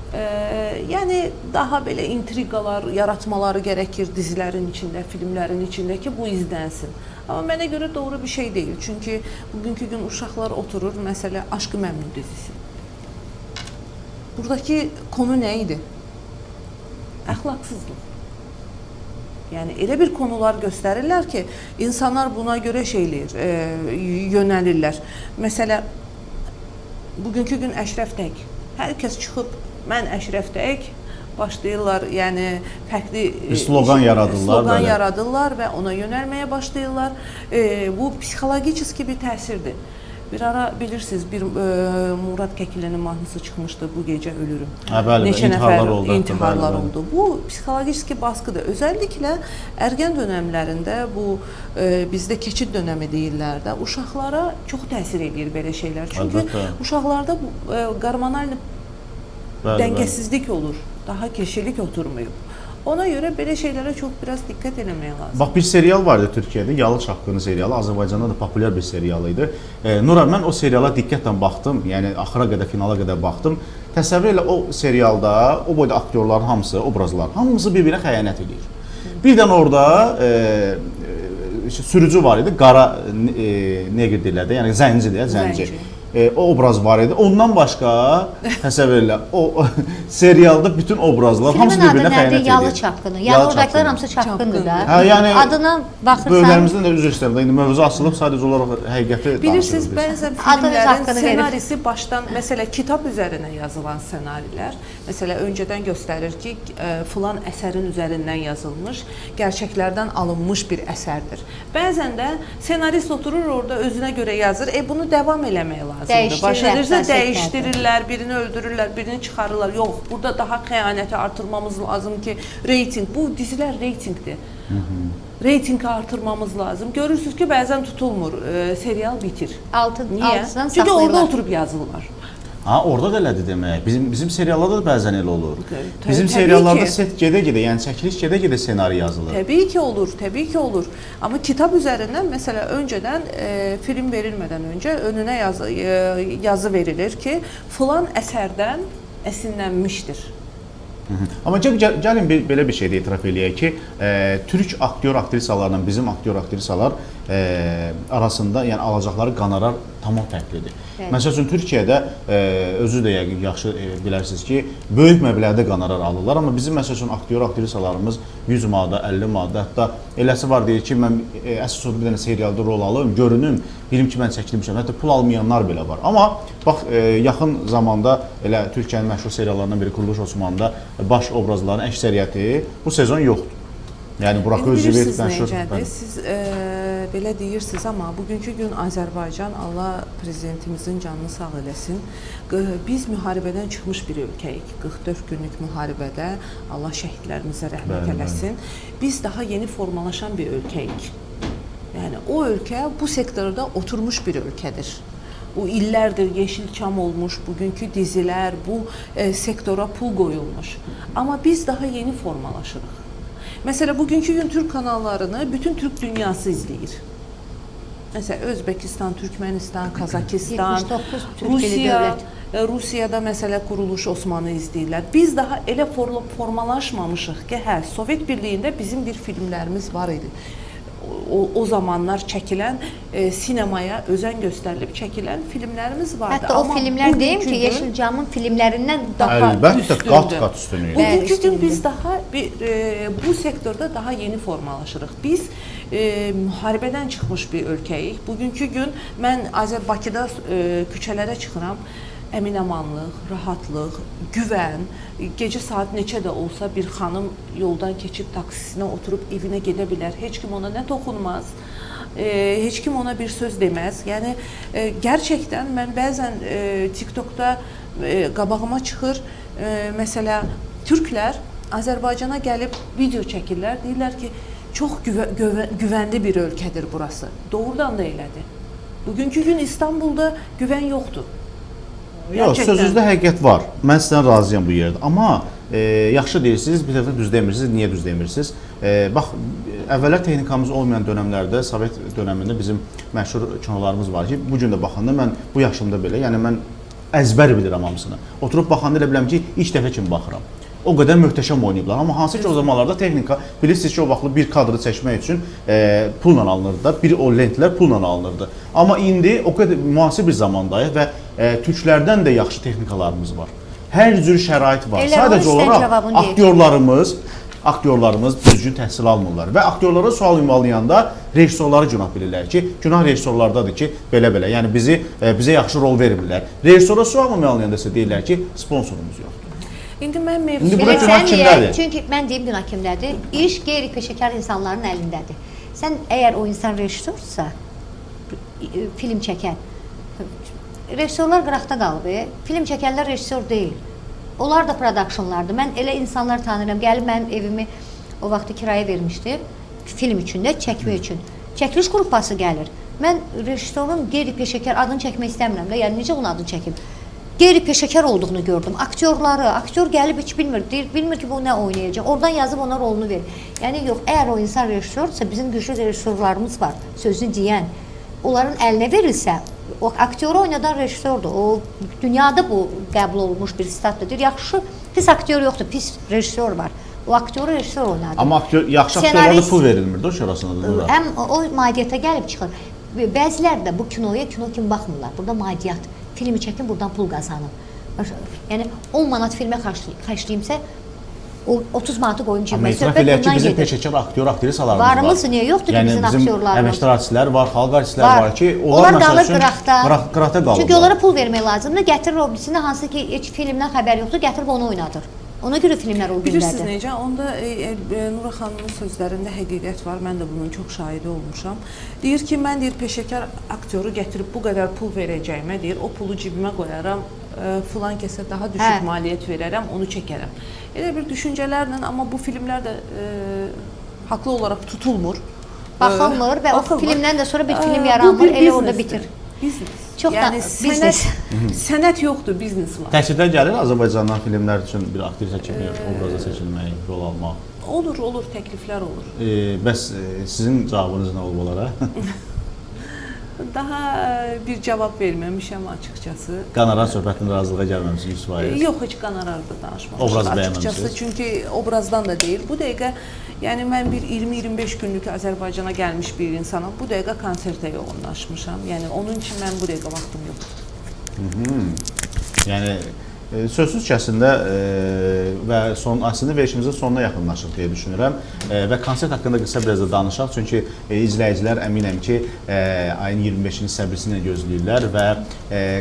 Yəni daha belə intriqalar yaratmaları gərəkir dizilərin içində, filmlərin içində ki, bu izlənsin. Amma mənə görə doğru bir şey deyil. Çünki bugünkü gün uşaqlar oturur, məsələ Aşk-ı Məmnun dizisi. Buradakı konu nə idi? Əxlaqsızlıq. Yəni elə bir konular göstərirlər ki, insanlar buna görə yönəlirlər. Məsələ, bugünkü gün Əşrəf Tək. Hər kəs çıxıb, mən Əşrəf Tək, başlayırlar, yəni fərqli slogan yaradırlar və ona yönəlməyə başlayırlar. Bu psixologik bir təsirdir. Bir ara bilirsiniz, bir Murad Kəkillinin mahnısı çıxmışdı, Bu gecə ölürüm. Neçə nəfər intiharlar oldu. Bu psixologik baskıdır. Özəlliklə ərgən dönəmlərində, bu bizdə keçid dönəmi deyirlər də, uşaqlara çox təsir edir belə şeylər. Çünki uşaqlarda hormonal dəngəsizlik olur, daha keşilik oturmayıb. Ona görə belə şeylərə çox biraz diqqət eləmək lazım. Bax, bir serial vardı Türkiyədə, Yalı Çapqını serialı, Azərbaycanda da populyar bir serial idi. Nura, mən o seriala diqqətlə baxdım, yəni axıra qədər, finala qədər baxdım. Təsəvvür elə o serialda, o boyda aktyorların hamısı, obrazlar, hamısı bir-birinə xəyanət edir. Birdən orada sürücü var idi, qara neqr deyirlər də, yəni zənci deyək, zənci. o obraz var idi. Ondan başqa təsəvvür elə o serialda bütün obrazlar hamısı Filmin adı bir-birinə xəyanət nədir? edir. Yalı çapqını. Yalı oradakılar hamısı çapqındır da. Hə, yəni Adına baxırsan böyüklərimizdən də üzr istəyirəm. İndi mövzu açılıb sadəcə olaraq həqiqəti Bilirsiniz, danışırıq biz. bəzən Adınız filmlərin haqqını verin. ssenarisi başdan, məsələ kitab üzərinə yazılan ssenarilər, məsələ öncədən göstərir ki, filan əsərin üzərindən yazılmış, gerçəklərdən alınmış bir əsərdir. Bəzən də ssenarist oturur orada özünə görə yazır, bunu davam eləmək lazımdır. Dəyişdirirlər, Başlanırsa xəstəliklərdir. dəyişdirirlər, birini öldürürlər, birini çıxarırlar. Yox, burada daha xəyanəti artırmamız lazım ki, reyting, bu dizilər reytingdir. Reytingi artırmamız lazım. Görürsünüz ki, bəzən tutulmur, serial bitir. Niyə? Altından Çünki orada saxlayırlar. oturub yazırlar. Ha, orada da elədir demək. Bizim seriallarda da bəzən elə olur. Bizim Təbii seriallarda ki. set gedə-gedə, yəni çəkiliş gedə-gedə ssenari yazılır. Təbii ki olur, təbii ki olur. Amma kitab üzərindən məsələ öncədən film verilmədən öncə önünə yazı verilir ki, filan əsərdən əsinlənmişdir. Amma gəlin belə bir şey də etiraf eləyək ki, türk aktyor aktrisalarla bizim aktyor aktrisalar arasında yəni alacaqları qonorar tamam fərqlidir. Məsəl üçün Türkiyədə özü də yəqin yaxşı bilərsiniz ki, böyük məbləğdə qonorar alırlar, amma bizim məsəl üçün aktyor aktrisalarımız 100 manata, 50 manata, hətta eləsi var deyir ki, mən əsas bir dənə serialda rol alım, görünüm, bilim ki mən çəkilmişəm. Hətta pul almayanlar belə var. Amma bax yaxın zamanda elə Türkiyənin məşhur seriallarından biri Quruluş Osmanlıda baş obrazların əksəriyyəti bu sezon yoxdur. Yəni Burak Özçivit məşhur. Siz belə deyirsiniz, amma bugünkü gün Azərbaycan, Allah prezidentimizin canını sağ eləsin, biz müharibədən çıxmış bir ölkəyik. 44 günlük müharibədə Allah şəhidlərimizə rəhmət eləsin. Biz daha yeni formalaşan bir ölkəyik. Yəni o ölkə bu sektorda oturmuş bir ölkədir. O illərdir Yeşilçam olmuş, bugünkü dizilər, bu sektora pul qoyulmuş. Amma biz daha yeni formalaşırıq. Məsələn, bugünkü gün Türk kanallarını bütün Türk dünyası izləyir. Məsələn, Özbəkistan, Türkmənistan, Kazakistan, Rusiyada məsələ Quruluş Osmanlı izləyirlər. Biz daha elə formalaşmamışıq ki, hə, Sovet Birliyində bizim bir filmlərimiz var idi. O zamanlar çəkilən, sinemaya özən göstərilib çəkilən filmlərimiz vardı. Hətta o filmlər deyim ki, Yeşilcamın filmlərindən daha əlbəttə qat-qat üstünlüyü. Bugünkü gün biz daha bu sektorda daha yeni formalaşırıq. Biz müharibədən çıxmış bir ölkəyik. Bugünkü gün mən Bakıda küçələrə çıxıram. Əminamanlıq, rahatlıq, güvən, gecə saat neçə də olsa bir xanım yoldan keçib taksisinə oturub evinə gedə bilər. Heç kim ona nə toxunmaz, heç kim ona bir söz deməz. Yəni, gerçəkdən mən bəzən TikTokda qabağıma çıxır, məsələ, Türklər Azərbaycana gəlib video çəkirlər, deyirlər ki, çox güvənli bir ölkədir burası. Doğrudan da elədir. Bugünkü gün İstanbulda güvən yoxdur. Yox, sözünüzdə həqiqət var. Mən sizdən razıyam bu yerdə. Amma yaxşı deyirsiniz, bir dəfə düz demirsiniz. Niyə düz demirsiniz? Bax, əvvəllər texnikamız olmayan dönəmlərdə, Sovet dönəmində bizim məşhur kinolarımız var ki, bu gün də baxanda mən bu yaşımda belə, yəni mən əzbər bilirəm hamısını. Oturub baxanda elə biləm ki, ilk dəfə kimi baxıram. O qədər möhtəşəm oynayıblar. Amma hansı ki o zamanlarda texnika, bilirsiniz ki, o vaxtlı bir kadrı çəkmək üçün pulla alınırdı da, bir o lentlər pulla alınırdı. Amma indi o qədər müasir bir zamandayıq və türklərdən də yaxşı texnikalarımız var. Hər cür şərait var. Sadəcə olaraq aktyorlarımız düzgün təhsil almırlar və aktyorlara sual ünvanlayanda rejissorları günah bilirlər ki, günah rejissorlardadır ki, belə-belə, yəni bizə yaxşı rol vermirlər. Rejissora sual ünvanlayanda isə deyirlər ki, sponsorumuz yoxdur. İndi mən bura günah kimdədir? Çünki mən deyim günah kimdədir? İş qeyri-peşəkar insanların əlindədir. Sən əgər o insan rejissorsa, film çəkən, rejissorlar qıraqda qalıb, film çəkənlər rejissor deyil. Onlar da productionlardır. Mən elə insanlar tanıyıram. Gəlib mənim evimi o vaxtı kirayə vermişdim. Film üçün də, çəkmək üçün. Çəkiliş qrupası gəlir. Mən rejissorun qeyri-peşəkar adını çəkmək istəmirəm də. Yəni necə onun adını çəkim? Qeyri-peşəkar olduğunu gördüm. Aktyor gəlib heç bilmir. Bilmir ki, bu nə oynayacaq. Oradan yazıb ona rolunu verir. Yəni yox, əgər o insan rejissorsa, bizim güclü rejissorlarımız var. Sözünü deyən. Onların əlinə verilsə, o aktyoru oynadan rejissordur. O dünyada bu qəbul olunmuş bir statdır. Yaxşı, pis aktyor yoxdur, pis rejissor var. O aktyoru rejissor oynadı. Amma yaxşı aktyorlara pul verilmir, o şurasında. Həm o madiyyətə gəlib çıxır. Bəzilər də bu kinoya kino kimi baxmırlar. Burada madiyyat. filmi çəkim, buradan pul qazanım. Yəni 10 manat filmə xərcləyimsə, o 30 manatı qoyum cibimə. Etiraf eləyək ki, bizim peşəkar aktyor, aktrisalarımız var. Varımız niyə yoxdur ki, bizim aktyorlarımız? Əməkdar artistlər var, xalq artistlər var ki, onlar qalır qıraqda. Qıraqda qalırlar. Çünki onlara pul vermək lazımdır. Gətirir o birisini, hansı ki, heç filmdən xəbər yoxdur, gətirib onu oynadır. Ona görə filmlər o gündədir. Bilirsiniz necə? Onda Nura xanımın sözlərində həqiqət var. Mən də bunun çox şahidi olmuşam. Deyir ki, mən deyir peşəkar aktyoru gətirib bu qədər pul verəcəyimə deyir, o pulu cibimə qoyaram, filan kəsə daha düşük maliyyət verərəm, onu çəkərəm. Elə bir düşüncələrlə, amma bu filmlər də haqlı olaraq tutulmur. Baxılmır və o filmdən də sonra bir film yaranmır, elə orada bitir. Biznes. Çox da biznes. Sənət yoxdur, biznes var. Təsirdən gəlir Azərbaycandan filmlər üçün bir aktrisa kimi obraza seçilmək, rol almaq? Olur, təkliflər olur. Bəs sizin cavabınız nə olub onlara? Daha bir cavab verməmişəm açıqcası. Qanaran söhbətinin razılığa gəlməmişsiniz 100%? Yox, heç qanararda danışmamışam. Obraz bəyənməmişsiniz? Açıqcası, çünki obrazdan da deyil. Bu dəqiqə, yəni mən bir 20-25 günlük Azərbaycana gəlmiş bir insanam. Bu dəqiqə konsertə yoğunlaşmışam. Yəni onun üçün mən bu dəqiqə vaxtım yoxdur. Yəni sözsüz kəsində və əslində verilişimizin sonuna yaxınlaşıq deyə düşünürəm və konsert haqqında qısa biraz da danışaq, çünki izləyicilər əminəm ki, ayın 25-ni səbirsinə gözləyirlər və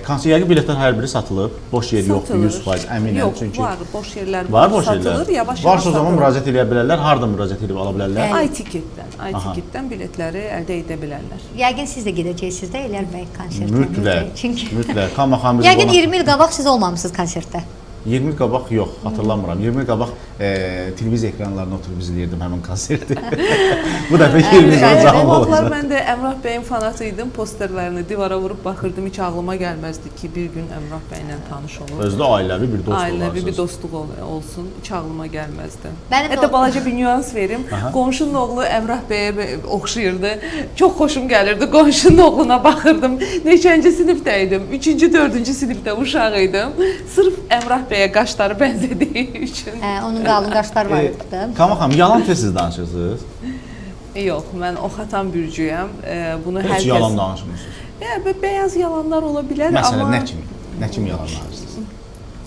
konsertdəki biletlər hər biri satılıb, boş yer yoxdur, 100% əminəm. Yox, var, boş yerlər var, satılır, yavaş-yavaş varsa o zaman müraciət edə bilərlər, harada müraciət edib ala bilərlər? iTicket-dən biletləri əldə edə bilərlər. Yəqin siz də gedəcəksiniz də Ellər bəy konsertinə. Mütləq. Yəqin 20 il qabaq siz olmamısınız konsertdə. 20 il qabaq yox, xatırlamıram. 20 il qabaq televiziya ekranlarına oturub izləyirdim həmin konserti. Bu dəfə 20 il canlı olacaq. olacaq. Mən də Əmrah bəyin fanatı idim, posterlərini divara vurub baxırdım, heç ağlıma gəlməzdi ki, bir gün Əmrah bəylə tanış olub. Özdə ailəvi bir dostluq Ailəvi bir dostluq olsun, heç ağlıma gəlməzdi. Mənim Hətta balaca bir nüans verim. Qonşunun oğlu Əmrah bəyə oxşayırdı. Çox xoşum gəlirdi. Qonşunun oğluna baxırdım. Neçənci sinifdə idim? 3-cü, 4-cü sinifdə uşaq idim. Sırf Əmrah bəyə qaşları bənzədiyi üçün. Onun qalın qaşları var idi. Kama xanım, yalan tez danışırsınız? Yox, mən oxatan bürcüyəm. Bunu hər kəs... Heç yalan danışmırsınız? Bəyaz yalanlar ola bilər, amma... Məsələn, nə kimi? Nə kimi yalan danışırsınız?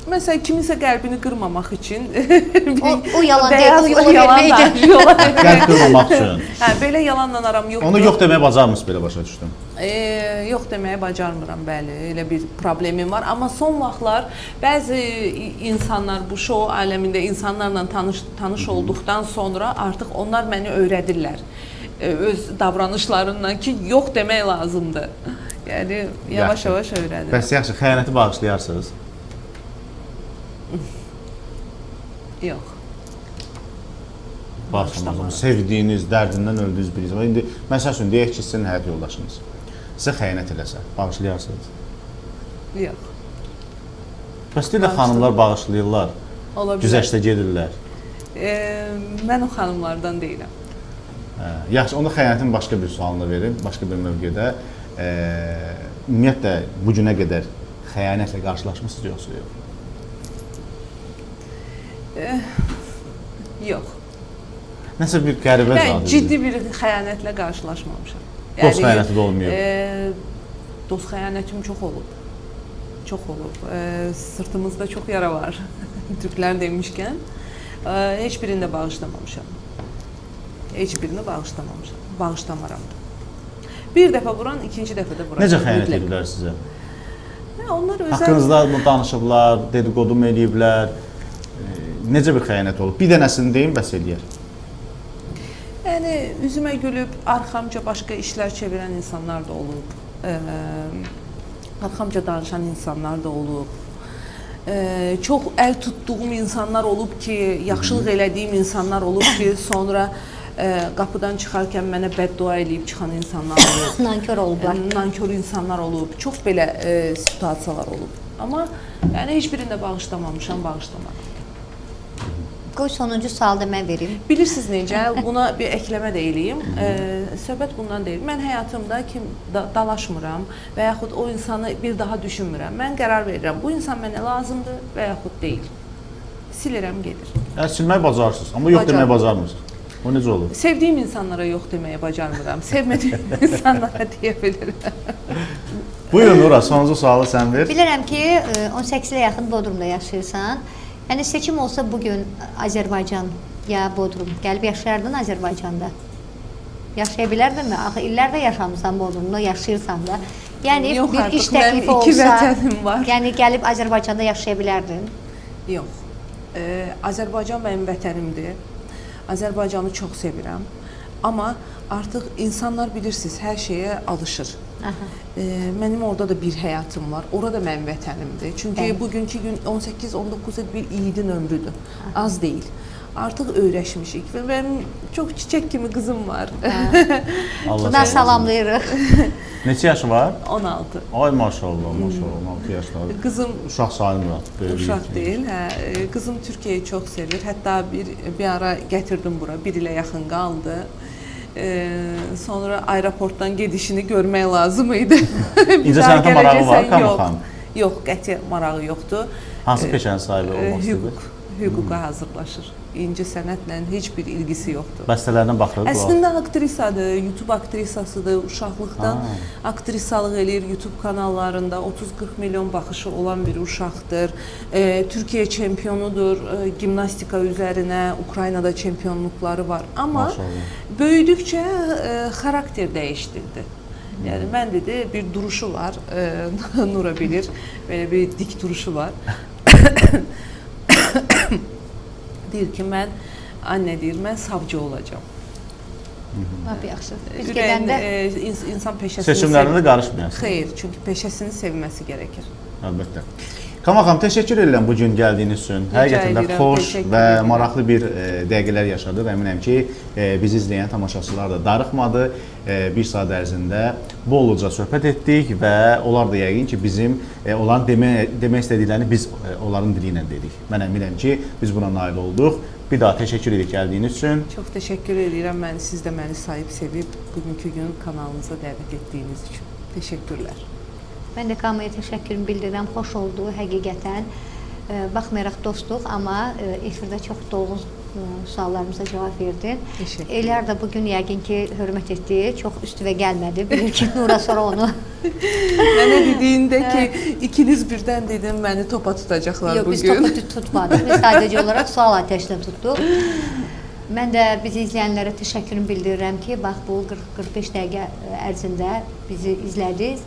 Məsələn, kimisə qəlbini qırmamaq üçün o yalan deyil, o yalan verməkdir. Qəlb qırmamaq üçün. Hə, belə yalanla aram yoxdur. Onu yox deməyə bacarmısınız, belə başa düşdüm. Yox deməyə bacarmıram, bəli, elə bir problemim var. Amma son vaxtlar bəzi insanlar, bu şou aləmində insanlarla tanış olduqdan sonra artıq onlar məni öyrədirlər. Öz davranışlarından ki, yox demək lazımdır. Yəni, yavaş-yavaş öyrədir. Bəs yaxşı, xəyanəti bağışlayarsınız? Yox. Bağışlamazım. Sevdiyiniz, dərdindən öldüyünüz bir insan. İndi, məsəl üçün, deyək ki, sizin həyat yoldaşınız sizə xəyanət eləsə, bağışlayarsınız? Yox. Bəs də xanımlar bağışlayırlar, güzəştə gedirlər. Mən o xanımlardan deyiləm. Yaxşı, onda xəyanətin başqa bir sualını verim, başqa bir mövqedə. Ümumiyyətlə, bu günə qədər xəyanətlə qarşılaşmışsınız, yoxsa yox? Yox. Nəsə bir qəribə zadı? Mən ciddi bir xəyanətlə qarşılaşmamışam. Dost xəyanəti də olmayıb? Dost xəyanətim çox olub. Çox olub. Sırtımızda çox yara var. Türklər demişkən. Heç birini də bağışlamamışam. Heç birini bağışlamamışam. Bağışlamaram da. Bir dəfə vuran, ikinci dəfə də vuran. Necə xəyanət ediblər sizə? Onlar özəl... Haqqınızda danışıblar, dedikodu mu ediblər? Necə bir xəyanət olub? Bir dənəsini deyim, bəs eləyər. Yəni, üzümə gülüb, arxamca başqa işlər çevirən insanlar da olub. Arxamca danışan insanlar da olub. Çox əl tutduğum insanlar olub ki, yaxşılıq elədiyim insanlar olub ki, sonra qapıdan çıxarkən mənə bəddua eləyib çıxan insanlar olub. Nankör olublar. Nankör insanlar olub. Çox belə situasiyalar olub. Amma yəni, heç birində bağışlamamışam, bağışlamadım. Qoy sonuncu sualı da mən verim. Bilirsiniz necə? Buna bir əkləmə də eləyim. Söhbət bundan deyil. Mən həyatımda dalaşmıram və yaxud o insanı bir daha düşünmürəm. Mən qərar verirəm. Bu insan mənə lazımdır və yaxud deyil. Silirəm, gedir. Yəni, silməyi bacarırsınız, amma yox deməyi bacarmırsınız. O necə olur? Sevdiyim insanlara yox deməyə bacarmıram. Sevmədiyim insanlara deyə bilirəm. Buyurun Nura, sonuncu sualı sən ver. Bilirəm ki, 18-lə yaxın Bodrumda yaşayırsan. Yəni seçim olsa bu gün Azərbaycan ya Bodrum gəlib yaşayardın Azərbaycanda. Yaşaya bilərdinmi? Axı illərdə yaşamısan Bodrumda, yaşayırsan da. Yəni Yox, bir artıq iş təklifi mənim iki olsa, vətənim var. yəni gəlib Azərbaycanda yaşaya bilərdin. Yox. Azərbaycan mənim vətənimdir. Azərbaycanı çox sevirəm. Amma artıq insanlar bilirsiniz, hər şeyə alışır. Mənim orada da bir həyatım var. Orada mənim vətənimdir. Çünki bugünkü gün 18-19 il bir yiğidin ömrüdür. Az deyil. Artıq öyrəşmişik və mənim çox çiçək kimi qızım var. Buradan salamlayırıq. Neçə yaşı var? 16. Ay maşallah, maşallah, 16 yaşları. Qızım Uşaq sayılmır artıq. uşaq deyil. Qızım Türkiyəyi çox sevir. Hətta bir ara gətirdim bura. 1 ilə yaxın qaldı. Sonra aeroportdan gedişini görmək lazım idi. İncə sənətə marağı var, Kamaxan? Yox, qəti marağı yoxdur. Hansı peşənin sahibi olmaq istəyir? Hüquqa hazırlaşır. İnci sənətlə heç bir ilgisi yoxdur. Bəstələrinə baxır. Əslində aktrisadır, YouTube aktrisasıdır, uşaqlıqdan aktrisalıq eləyir YouTube kanallarında, 30-40 milyon baxışı olan bir uşaqdır. Türkiyə çempionudur, gimnastika üzərinə, Ukraynada çempionluqları var. Amma böyüdükcə xarakter dəyişdirdi. Yəni mən dedi bir duruşu var, Nura bilir, belə bir dik duruşu var. Deyir ki, mən anne deyir, mən savcı olacağam. Lap yaxşı. Biz gedəndə insan peşəsini seçimlərində qarışmayasın. Xeyr, çünki peşəsini sevməsi gərəkir. Əlbəttə. Kamaxam, təşəkkür edirəm bu gün gəldiyiniz üçün. Həqiqətən də xoş və maraqlı bir dəqiqələr yaşadıq. Əminəm ki, bizi izləyən tamaşaçılar da darıxmadı. Bir saat ərzində bolluca söhbət etdik və onlar da yəqin ki, bizim onların demək istədiklərini biz onların dili ilə dedik. Mən əminəm ki, biz buna nail olduq. Bir daha təşəkkür edirik gəldiyiniz üçün. Çox təşəkkür edirəm. Siz də məni sahib sevib bugünkü gün kanalınıza dəvət etdiyiniz üçün. Təşəkkürlər. Mən də Kamaya təşəkkürümü bildirirəm. Xoş oldu həqiqətən. Baxmayaraq dostluq, amma efirdə çox dolğun suallarımıza cavab verdin. Ellər də bugün yəqin ki, hörmət etdi. Çox üstüvə gəlmədi. Bilir ki, Nura sonra onu. Mənə dediyində ki, ikiniz birdən dedim, məni topa tutacaqlar bugün. Yox, biz topa tutmadıq. Biz sadəcə olaraq sual atəşlə tutduq. Mən də bizi izləyənlərə təşəkkürümü bildirirəm ki, bax bu 40-45 dəqiqə ərzində bizi izlədiniz.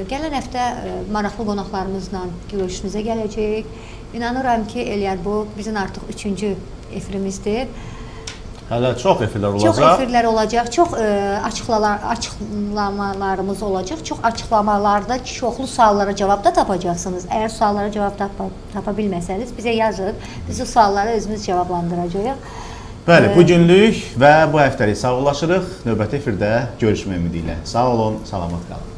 Gələn həftə maraqlı qonaqlarımızla görüşümüzə gələcəyik. İnanıram ki, Eliyar, bu bizim artıq 3-cü efirimizdir. Hələ çox efirlər olacaq. Çox efirlər olacaq, çox açıqlamalarımız olacaq. Çox açıqlamalarda çoxlu suallara cavab da tapacaqsınız. Əgər suallara cavab tapa bilməsəniz, bizə yazın. Biz o sualları özümüz cavablandıracağıq. Bəli, bu günlük və bu həftəlik sağollaşırıq. Növbəti efirdə görüşmək ümidi ilə. Sağ olun, salamat qalın.